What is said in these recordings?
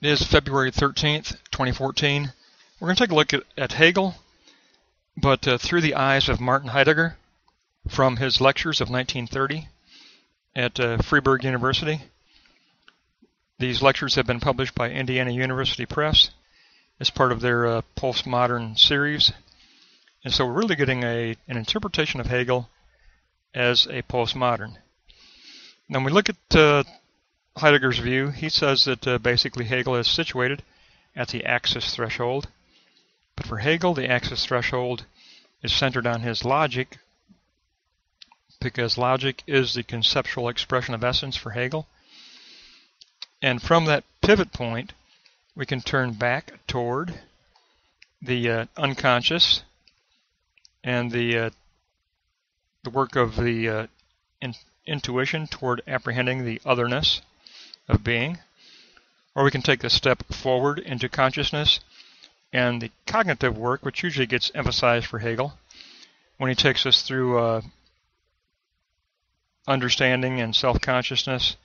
It is February 13th, 2014. We're going to take a look at Hegel, but through the eyes of Martin Heidegger from his lectures of 1930 at Freiburg University. These lectures have been published by Indiana University Press as part of their postmodern series. And so we're really getting an interpretation of Hegel as a postmodern. Now when we look at Heidegger's view, he says that basically Hegel is situated at the axis threshold. But for Hegel, the axis threshold is centered on his logic, because logic is the conceptual expression of essence for Hegel. And from that pivot point, we can turn back toward the unconscious and the work of the intuition toward apprehending the otherness of being. Or we can take a step forward into consciousness and the cognitive work, which usually gets emphasized for Hegel when he takes us through understanding and self-consciousness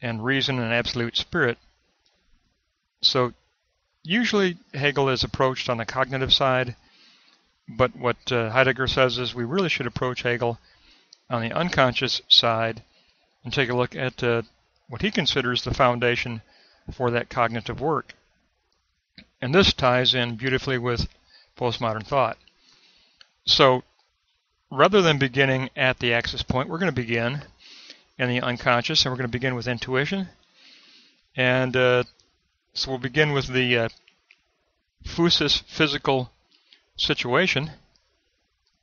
and reason and absolute spirit. So usually Hegel is approached on the cognitive side, but what Heidegger says is we really should approach Hegel on the unconscious side and take a look at what he considers the foundation for that cognitive work. And this ties in beautifully with postmodern thought. So rather than beginning at the axis point, we're going to begin in the unconscious, and we're going to begin with intuition. And so we'll begin with the phusis physical situation,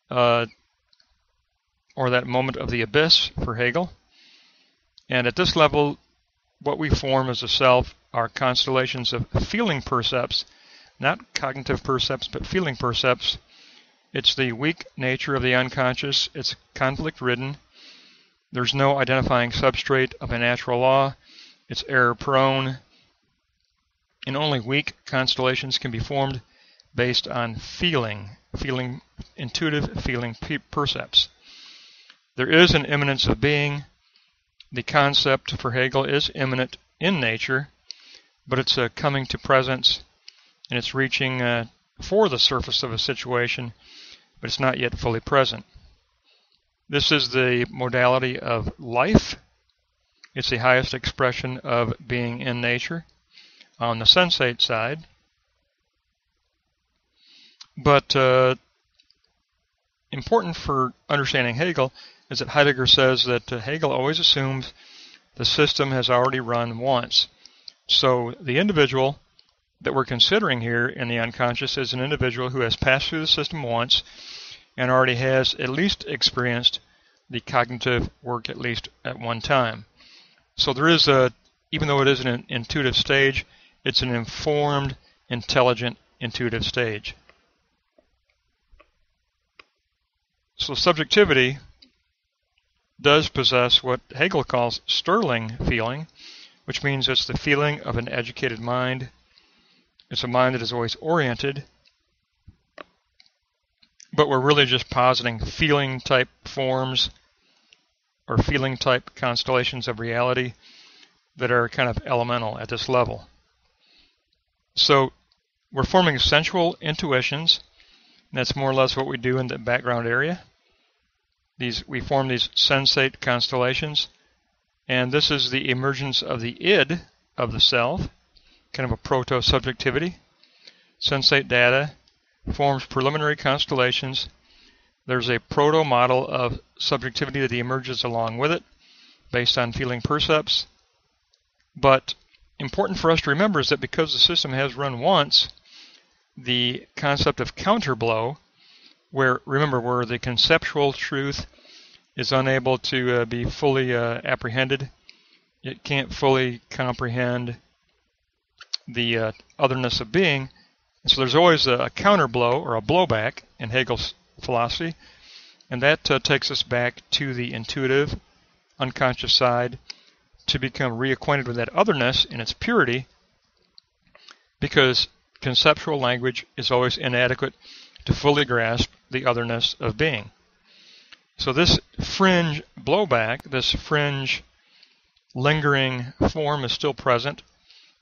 or that moment of the abyss for Hegel. And at this level, what we form as a self are constellations of feeling percepts, not cognitive percepts, but feeling percepts. It's the weak nature of the unconscious. It's conflict-ridden. There's no identifying substrate of a natural law. It's error-prone. And only weak constellations can be formed based on intuitive feeling percepts. There is an immanence of being. The concept for Hegel is immanent in nature, but it's coming to presence, and it's reaching for the surface of a situation, but it's not yet fully present. This is the modality of life. It's the highest expression of being in nature on the sensate side. But important for understanding Hegel is that Heidegger says that Hegel always assumes the system has already run once. So the individual that we're considering here in the unconscious is an individual who has passed through the system once and already has at least experienced the cognitive work at least at one time. So there is even though it is an intuitive stage, it's an informed, intelligent, intuitive stage. So subjectivity does possess what Hegel calls sterling feeling, which means it's the feeling of an educated mind. It's a mind that is always oriented, but we're really just positing feeling-type forms or feeling-type constellations of reality that are kind of elemental at this level. So we're forming sensual intuitions. That's more or less what we do in the background area. We form these sensate constellations, and this is the emergence of the id of the self, kind of a proto-subjectivity. Sensate data forms preliminary constellations. There's a proto-model of subjectivity that emerges along with it, based on feeling percepts. But important for us to remember is that because the system has run once, the concept of counterblow, where the conceptual truth is unable to be fully apprehended. It can't fully comprehend the otherness of being. And so there's always a counterblow or a blowback in Hegel's philosophy, and that takes us back to the intuitive, unconscious side to become reacquainted with that otherness in its purity, because conceptual language is always inadequate to fully grasp the otherness of being. So this fringe blowback, this fringe lingering form is still present,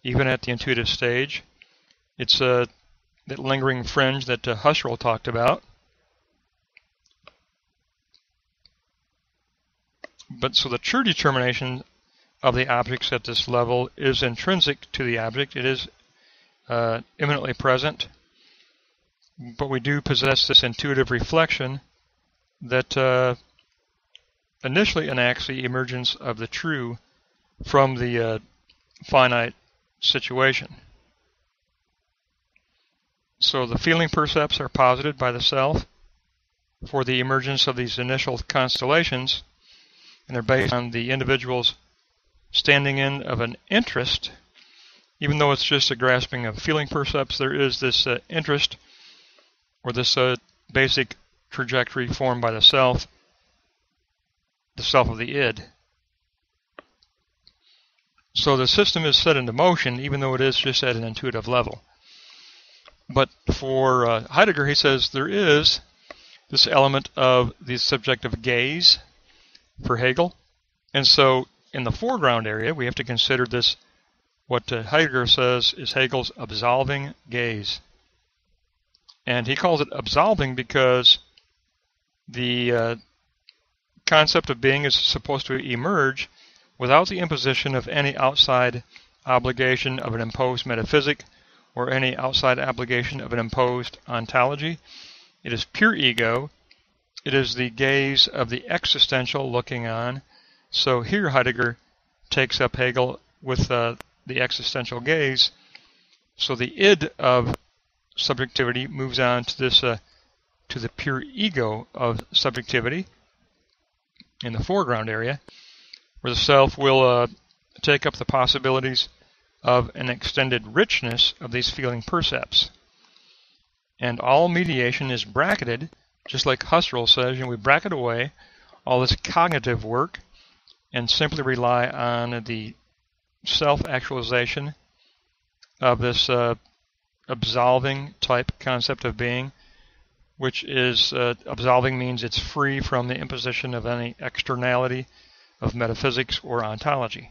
even at the intuitive stage. It's that lingering fringe that Husserl talked about. But so the true determination of the objects at this level is intrinsic to the object. It is immanently present. But we do possess this intuitive reflection that initially enacts the emergence of the true from the finite situation. So the feeling percepts are posited by the self for the emergence of these initial constellations, and they're based on the individual's standing in of an interest. Even though it's just a grasping of feeling percepts, there is this interest, or this basic trajectory formed by the self of the id. So the system is set into motion, even though it is just at an intuitive level. But for Heidegger, he says there is this element of the subjective gaze for Hegel. And so in the foreground area, we have to consider this, what Heidegger says is Hegel's absolving gaze. And he calls it absolving because the concept of being is supposed to emerge without the imposition of any outside obligation of an imposed metaphysic or any outside obligation of an imposed ontology. It is pure ego. It is the gaze of the existential looking on. So here Heidegger takes up Hegel with the existential gaze. So the id of subjectivity moves on to this to the pure ego of subjectivity in the foreground area, where the self will take up the possibilities of an extended richness of these feeling percepts. And all mediation is bracketed, just like Husserl says, we bracket away all this cognitive work and simply rely on the self-actualization of this absolving type concept of being, which is, absolving means it's free from the imposition of any externality of metaphysics or ontology.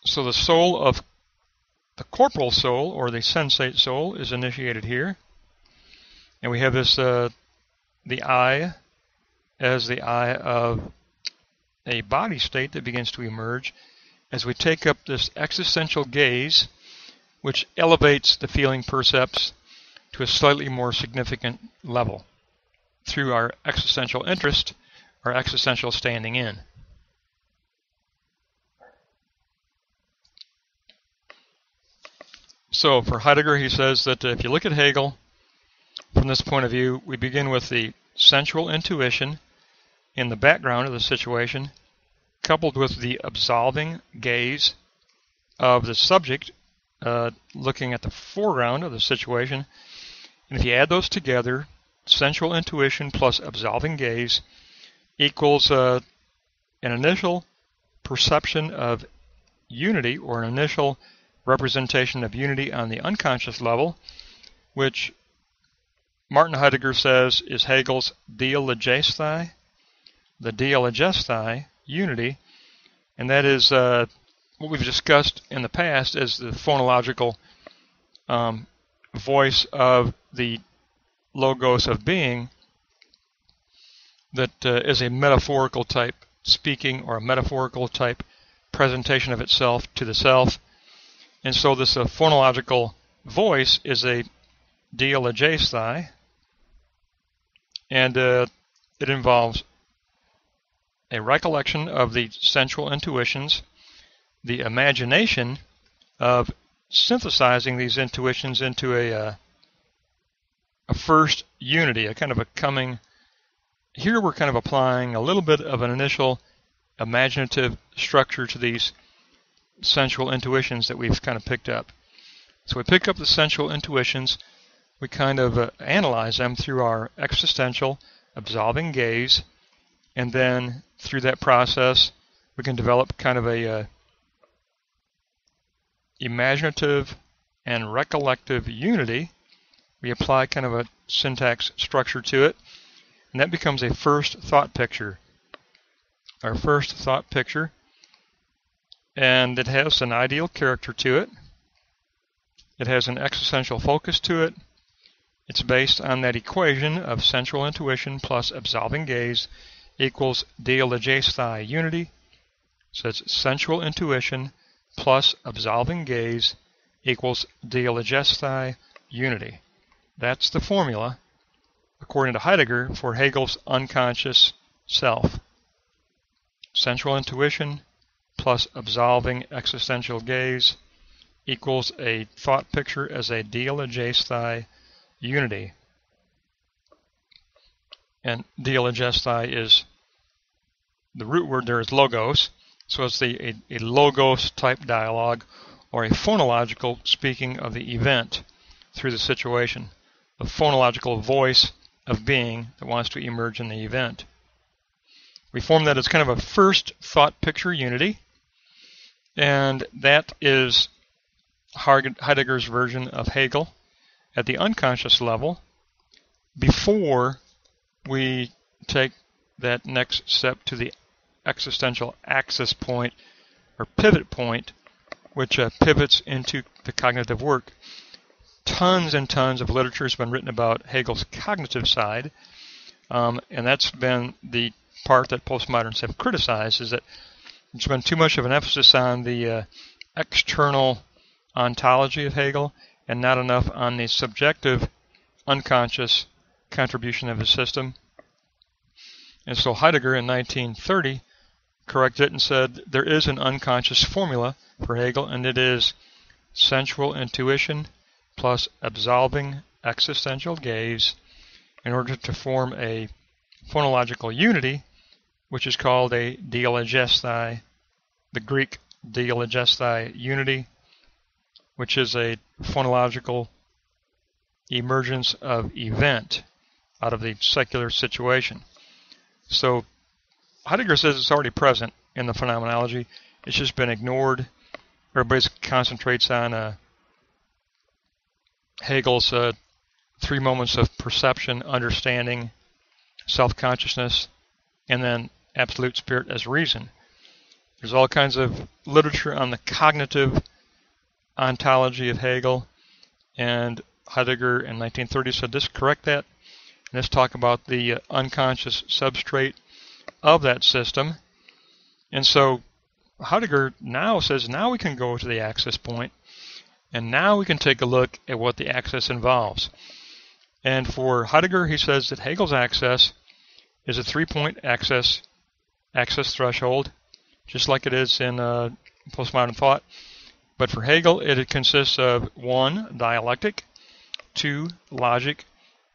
So the soul of the corporal soul, or the sensate soul, is initiated here. And we have this, the I, as the I of a body state that begins to emerge as we take up this existential gaze, which elevates the feeling percepts to a slightly more significant level through our existential interest, our existential standing in. So for Heidegger, he says that if you look at Hegel from this point of view, we begin with the sensual intuition in the background of the situation, coupled with the absolving gaze of the subject looking at the foreground of the situation. And if you add those together, sensual intuition plus absolving gaze equals an initial perception of unity, or an initial representation of unity on the unconscious level, which Martin Heidegger says is Hegel's dialogesthai, the dialogesthai, unity, and that is what we've discussed in the past as the phonological voice of the logos of being that is a metaphorical type speaking, or a metaphorical type presentation of itself to the self. And so this phonological voice is a dialogesthai, and it involves a recollection of the sensual intuitions, the imagination of synthesizing these intuitions into a first unity, a kind of a coming. Here we're kind of applying a little bit of an initial imaginative structure to these sensual intuitions that we've kind of picked up. So we pick up the sensual intuitions, we kind of analyze them through our existential, absolving gaze, and then through that process we can develop kind of a imaginative and recollective unity. We apply kind of a syntax structure to it, and that becomes a first thought picture. our first thought picture, and it has an ideal character to it. It has an existential focus to it. It's based on that equation of sensual intuition plus absolving gaze equals dialegesthai unity. So it's sensual intuition plus absolving gaze equals dialegesthai unity. That's the formula, according to Heidegger, for Hegel's unconscious self. Sensual intuition plus absolving existential gaze equals a thought picture as a dialegesthai unity. And dialegesthai is, the root word there is logos, so it's a logos type dialogue, or a phonological speaking of the event through the situation, the phonological voice of being that wants to emerge in the event. We form that as kind of a first thought picture unity, and that is Heidegger's version of Hegel at the unconscious level before we take that next step to the existential axis point or pivot point, which pivots into the cognitive work. Tons and tons of literature has been written about Hegel's cognitive side, and that's been the part that postmoderns have criticized, is that there's been too much of an emphasis on the external ontology of Hegel and not enough on the subjective unconscious contribution of his system. And so Heidegger in 1930 corrected it and said there is an unconscious formula for Hegel, and it is sensual intuition plus absolving existential gaze in order to form a phonological unity, which is called a dialegesthai, the Greek dialegesthai unity, which is a phonological emergence of event out of the secular situation. So Heidegger says it's already present in the phenomenology. It's just been ignored. Everybody concentrates on Hegel's 3 moments of perception, understanding, self-consciousness, and then absolute spirit as reason. There's all kinds of literature on the cognitive ontology of Hegel, and Heidegger in 1930 said, let's correct that, and let's talk about the unconscious substrate of that system. And so Heidegger now says, now we can go to the axis point, and now we can take a look at what the axis involves. And for Heidegger, he says that Hegel's axis is a 3-point axis threshold, just like it is in postmodern thought. But for Hegel, it consists of 1, dialectic, 2, logic,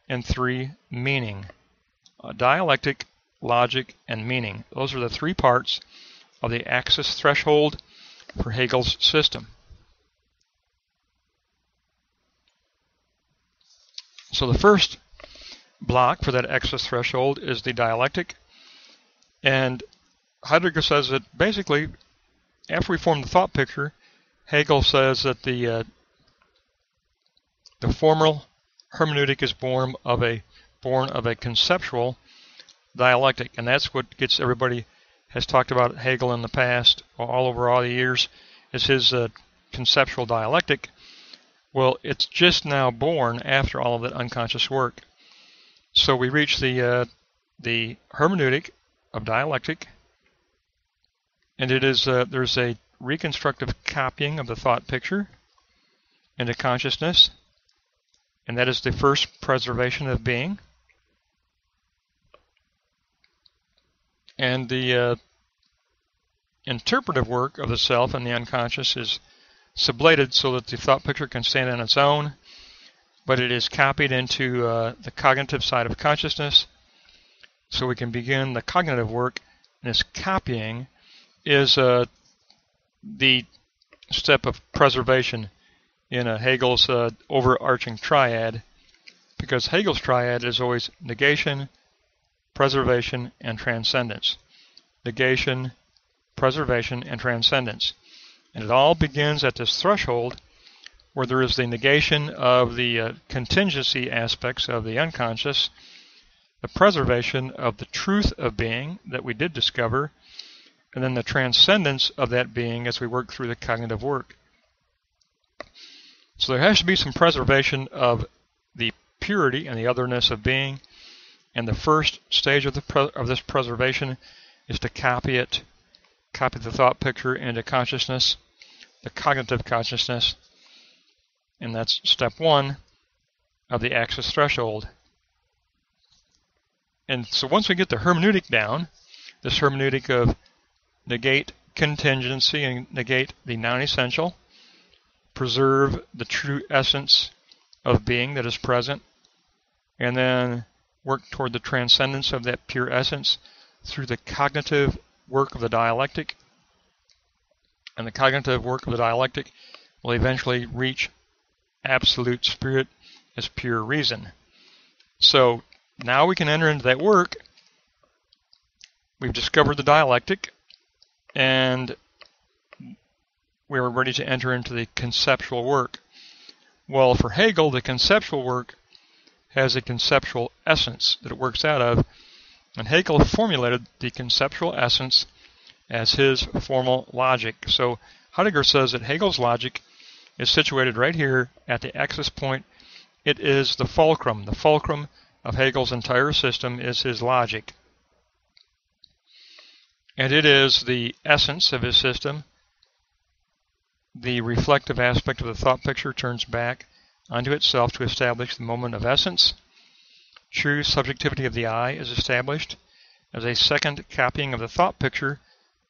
and 3, meaning. Dialectic, logic, and meaning. Those are the 3 parts of the axis threshold for Hegel's system. So the first block for that axis threshold is the dialectic. And Heidegger says that basically, after we form the thought picture, Hegel says that the formal hermeneutic is born of a conceptual dialectic, and that's what gets everybody has talked about Hegel in the past, all over all the years, is his conceptual dialectic. Well, it's just now born after all of that unconscious work. So we reach the hermeneutic of dialectic, and it is there's a reconstructive copying of the thought picture into consciousness, and that is the first preservation of being. And the interpretive work of the self and the unconscious is sublated so that the thought picture can stand on its own, but it is copied into the cognitive side of consciousness, so we can begin the cognitive work. And this copying is the step of preservation in Hegel's overarching triad, because Hegel's triad is always negation, preservation, and transcendence. Negation, preservation, and transcendence. And it all begins at this threshold where there is the negation of the contingency aspects of the unconscious, the preservation of the truth of being that we did discover, and then the transcendence of that being as we work through the cognitive work. So there has to be some preservation of the purity and the otherness of being, and the first stage of this preservation is to copy the thought picture into consciousness, the cognitive consciousness, and that's step 1 of the axis threshold. And so once we get the hermeneutic down, this hermeneutic of negate contingency and negate the non-essential, preserve the true essence of being that is present, and then work toward the transcendence of that pure essence through the cognitive work of the dialectic. And the cognitive work of the dialectic will eventually reach absolute spirit as pure reason. So now we can enter into that work. We've discovered the dialectic, and we're ready to enter into the conceptual work. Well, for Hegel, the conceptual work has a conceptual essence that it works out of, and Hegel formulated the conceptual essence as his formal logic. So Heidegger says that Hegel's logic is situated right here at the axis point. It is the fulcrum. The fulcrum of Hegel's entire system is his logic. And it is the essence of his system. The reflective aspect of the thought picture turns back onto itself to establish the moment of essence. True subjectivity of the I is established as a second copying of the thought picture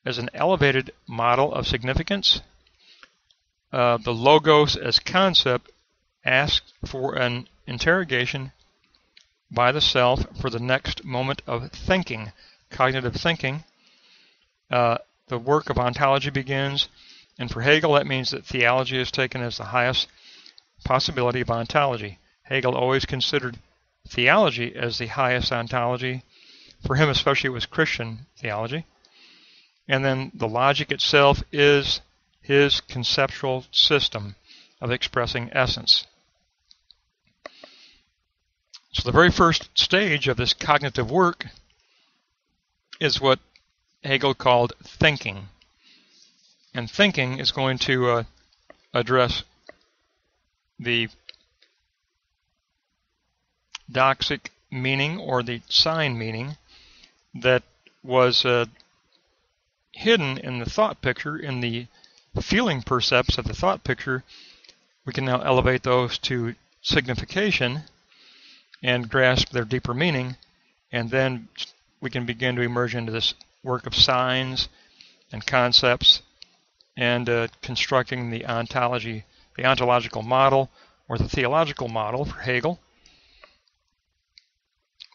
as an elevated model of significance. The logos as concept asks for an interrogation by the self for the next moment of thinking, cognitive thinking. The work of ontology begins, and for Hegel that means that theology is taken as the highest possibility of ontology. Hegel always considered theology as the highest ontology. For him especially, it was Christian theology. And then the logic itself is his conceptual system of expressing essence. So the very first stage of this cognitive work is what Hegel called thinking. And thinking is going to address the doxic meaning, or the sign meaning, that was hidden in the thought picture, in the feeling percepts of the thought picture. We can now elevate those to signification and grasp their deeper meaning, and then we can begin to emerge into this work of signs and concepts and constructing the ontology, the ontological model, or the theological model for Hegel.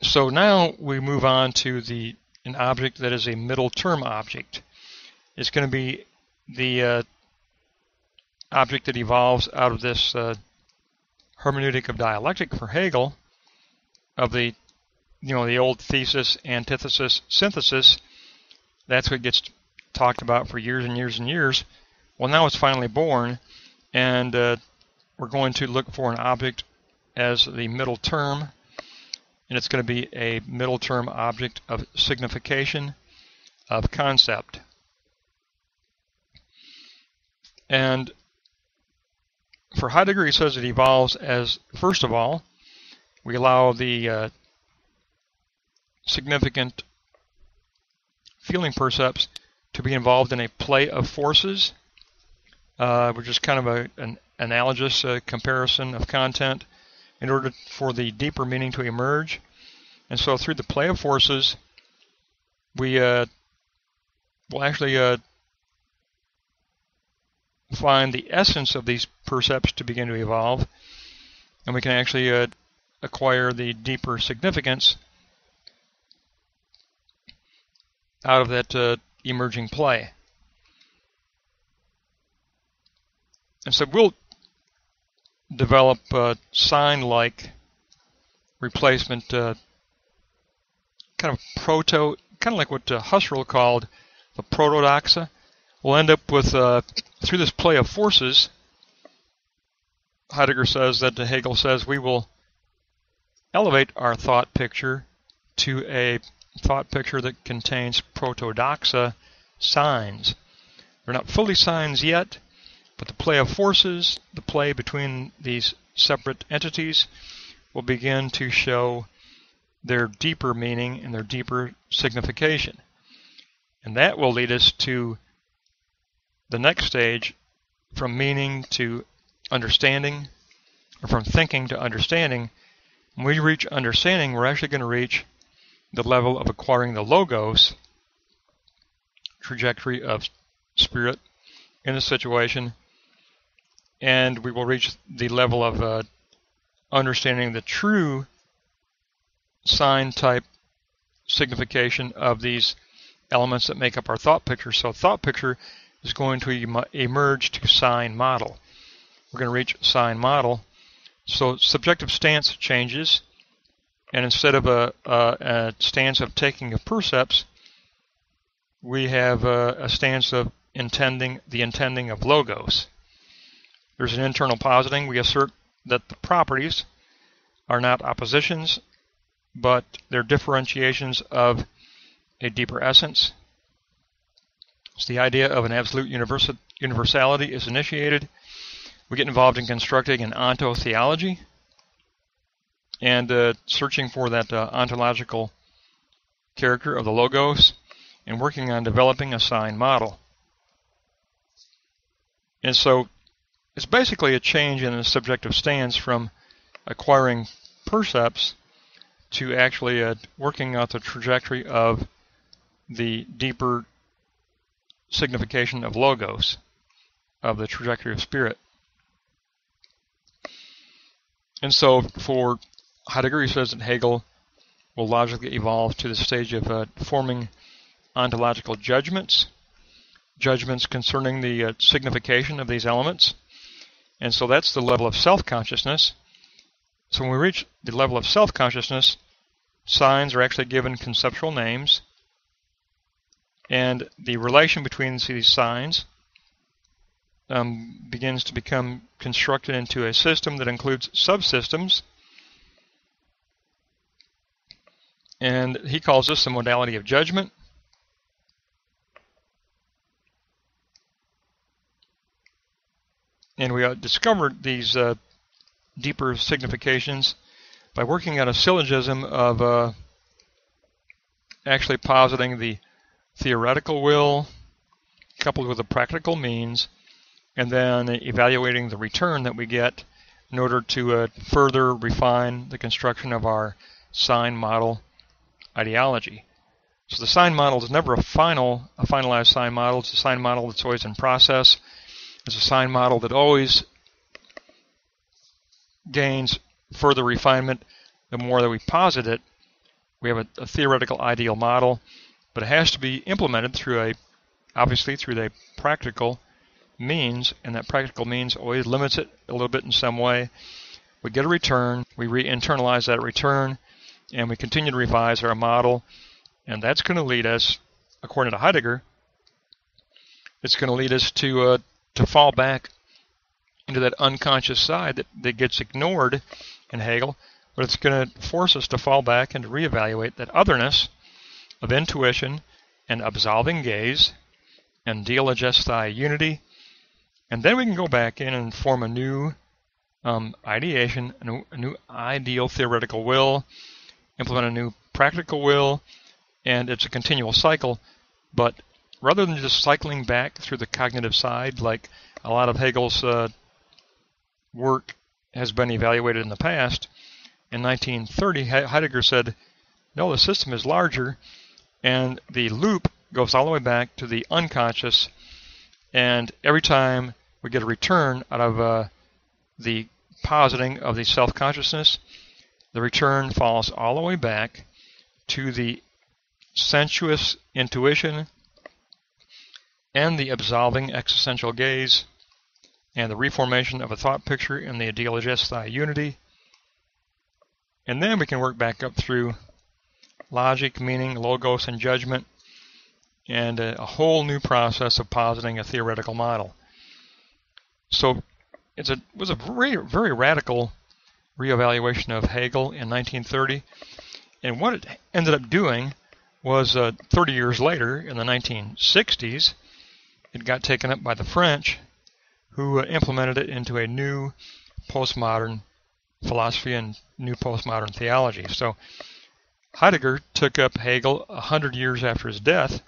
So now we move on to an object that is a middle term object. It's going to be the object that evolves out of this hermeneutic of dialectic for Hegel, of the old thesis, antithesis, synthesis. That's what gets talked about for years and years and years. Well, now it's finally born, and we're going to look for an object as the middle term, and it's going to be a middle term object of signification, of concept. And for Heidegger, he says it evolves as, first of all, we allow the significant feeling percepts to be involved in a play of forces, which is kind of an analogous comparison of content in order for the deeper meaning to emerge. And so through the play of forces, we will actually find the essence of these percepts to begin to evolve, and we can actually acquire the deeper significance out of that emerging play. And so we'll develop sign-like replacement, kind of like what Husserl called the protodoxa. We'll end up with, through this play of forces, Heidegger says that Hegel says we will elevate our thought picture to a thought picture that contains protodoxa signs. They're not fully signs yet, but the play of forces, the play between these separate entities, will begin to show their deeper meaning and their deeper signification. And that will lead us to the next stage, from meaning to understanding, or from thinking to understanding. When we reach understanding, we're actually going to reach the level of acquiring the logos, trajectory of spirit in a situation, and we will reach the level of understanding the true sign type signification of these elements that make up our thought picture. So thought picture is going to emerge to sign model. We're going to reach sign model. So subjective stance changes, and instead of a stance of taking of percepts, we have a stance of the intending of logos. There's an internal positing. We assert that the properties are not oppositions, but they're differentiations of a deeper essence. So the idea of an absolute universality is initiated. We get involved in constructing an ontotheology and searching for that ontological character of the logos and working on developing a sign model. And so it's basically a change in the subjective stance from acquiring percepts to actually working out the trajectory of the deeper signification of logos, of the trajectory of spirit. And so for Heidegger, he says that Hegel will logically evolve to the stage of forming ontological judgments concerning the signification of these elements. And so that's the level of self-consciousness. So when we reach the level of self-consciousness, signs are actually given conceptual names, and the relation between these signs begins to become constructed into a system that includes subsystems, and he calls this the modality of judgment. And we discovered these deeper significations by working out a syllogism of actually positing the theoretical will coupled with the practical means, and then evaluating the return that we get in order to further refine the construction of our sign model ideology. So the sign model is never a finalized sign model. It's a sign model that's always in process. It's a sign model that always gains further refinement the more that we posit it. We have a theoretical ideal model, but it has to be implemented through obviously through the practical means, and that practical means always limits it a little bit in some way. We get a return, we re-internalize that return, and we continue to revise our model, and that's going to lead us, according to Heidegger, it's going to lead us to fall back into that unconscious side that gets ignored in Hegel, but it's going to force us to fall back and to reevaluate that otherness of intuition and absolving gaze and dialogesthai unity, and then we can go back in and form a new ideation, a new ideal theoretical will, implement a new practical will, and it's a continual cycle. But rather than just cycling back through the cognitive side, like a lot of Hegel's work has been evaluated in the past, in 1930, Heidegger said, no, the system is larger, and the loop goes all the way back to the unconscious, and every time we get a return out of the positing of the self-consciousness, the return falls all the way back to the sensuous intuition and the absolving existential gaze and the reformation of a thought picture in the dialogesthai unity. And then we can work back up through logic, meaning, logos, and judgment, and a whole new process of positing a theoretical model. So it was a very, very radical reevaluation of Hegel in 1930, and what it ended up doing was 30 years later, in the 1960s, it got taken up by the French, who implemented it into a new postmodern philosophy and new postmodern theology. So Heidegger took up Hegel 100 years after his death,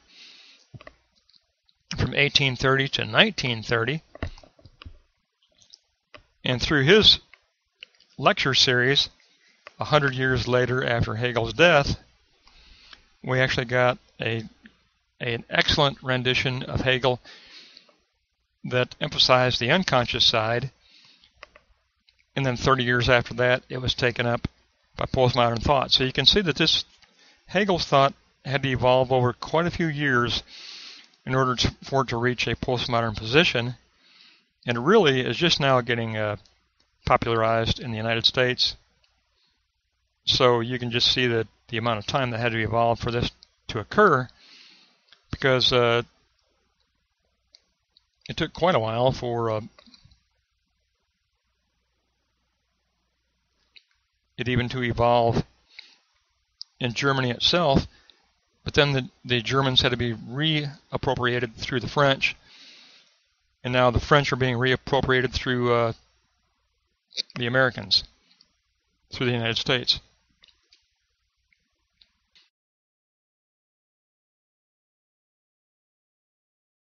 from 1830 to 1930, and through his lecture series, 100 years later after Hegel's death, we actually got an excellent rendition of Hegel that emphasized the unconscious side, and then 30 years after that, it was taken up by postmodern thought. So you can see that this Hegel's thought had to evolve over quite a few years in order for it to reach a postmodern position, and it really is just now getting popularized in the United States. So you can just see that the amount of time that had to evolve for this to occur, because it took quite a while for it even to evolve in Germany itself, but then the Germans had to be reappropriated through the French, and now the French are being reappropriated through the Americans, through the United States.